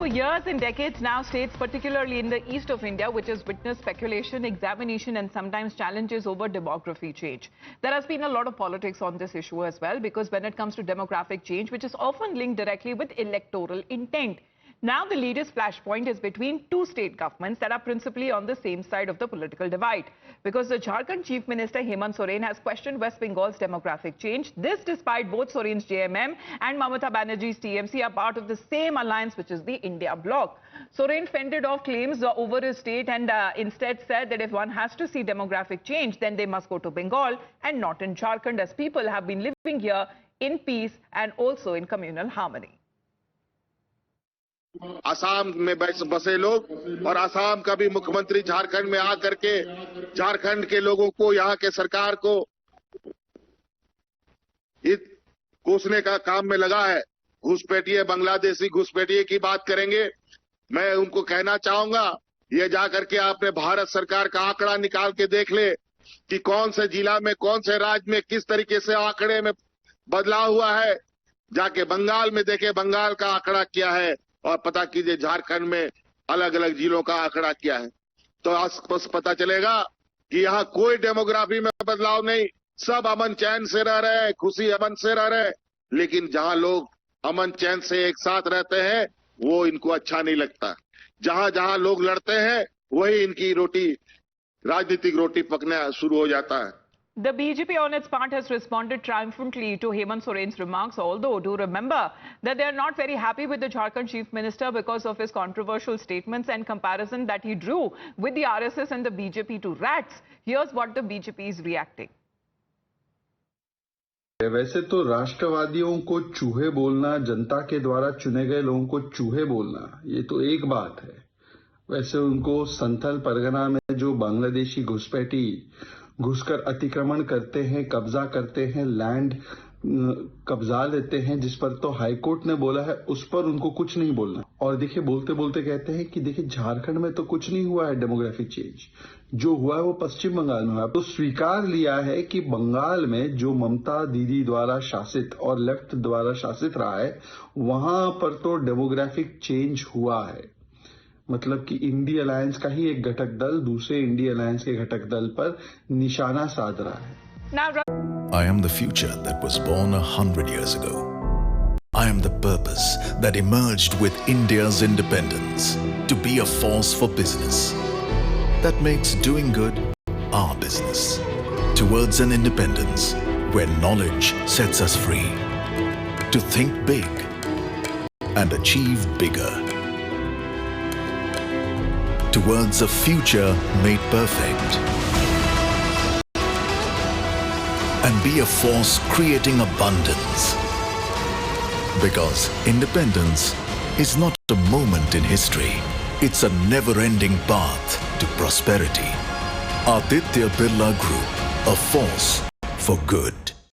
For years and decades now, states, particularly in the east of India, which has witnessed speculation, examination and sometimes challenges over demography change. There has been a lot of politics on this issue as well, because when it comes to demographic change, which is often linked directly with electoral intent. Now the latest flashpoint is between two state governments that are principally on the same side of the political divide. Because the Jharkhand Chief Minister Hemant Soren has questioned West Bengal's demographic change. This despite both Soren's JMM and Mamata Banerjee's TMC are part of the same alliance, which is the India Bloc. Soren fended off claims over his state and instead said that if one has to see demographic change, then they must go to Bengal and not in Jharkhand, as people have been living here in peace and also in communal harmony. Assam में बसे लोग और असम का भी मुख्यमंत्री झारखंड में आकर के झारखंड के लोगों को, यहाँ के सरकार को कोसने का काम में लगा है। घुसपैठिए, बांग्लादेशी घुसपैठिए की बात करेंगे। मैं उनको कहना चाहूंगा, ये जाकर के आपने भारत सरकार का आंकड़ा निकाल के देख ले कि कौन से जिला में, कौन से राज्य में किस तरीके से आंकड़े में बदलाव हुआ है। जाके बंगाल में देखे, बंगाल का आंकड़ा क्या है, और पता कीजिए झारखंड में अलग अलग जिलों का आंकड़ा क्या है। तो स्पष्ट पता चलेगा कि यहाँ कोई डेमोग्राफी में बदलाव नहीं, सब अमन चैन से रह रहे हैं, खुशी अमन से रह रहे हैं। लेकिन जहाँ लोग अमन चैन से एक साथ रहते हैं, वो इनको अच्छा नहीं लगता। जहाँ जहाँ लोग लड़ते हैं, वही इनकी रोटी, राजनीतिक रोटी पकना शुरू हो जाता है। The BJP on its part has responded triumphantly to Hemant Soren's remarks, although do remember that they are not very happy with the Jharkhand Chief Minister because of his controversial statements and comparison that he drew with the RSS and the BJP to rats. Here's what the BJP is reacting. वैसे तो राष्ट्रवादियों को चूहे बोलना, जनता के द्वारा चुने गए लोगों को चूहे बोलना, ये तो एक बात है। वैसे उनको संथल परगना में जो बांग्लादेशी घुसपैठी घुसकर अतिक्रमण करते हैं, कब्जा करते हैं, लैंड कब्जा लेते हैं, जिस पर तो हाईकोर्ट ने बोला है उस पर उनको कुछ नहीं बोलना। और देखिए, बोलते बोलते कहते हैं कि देखिए झारखंड में तो कुछ नहीं हुआ है डेमोग्राफिक चेंज, जो हुआ है वो पश्चिम बंगाल में हुआ। तो स्वीकार लिया है कि बंगाल में जो ममता दीदी द्वारा शासित और लेफ्ट द्वारा शासित रहा है, वहां पर तो डेमोग्राफिक चेंज हुआ है। मतलब कि इंडी अलायंस का ही एक घटक दल दूसरे इंडी अलायंस के घटक दल पर निशाना साध रहा है। I am the future that was born 100 years ago. I am the purpose that emerged with India's independence to be a force for business that makes doing good our business. Towards an independence where knowledge sets us free to think big and achieve bigger. Towards a future made perfect and be a force creating abundance. Because independence is not a moment in history, it's a never-ending path to prosperity. Aditya Birla Group, a force for good.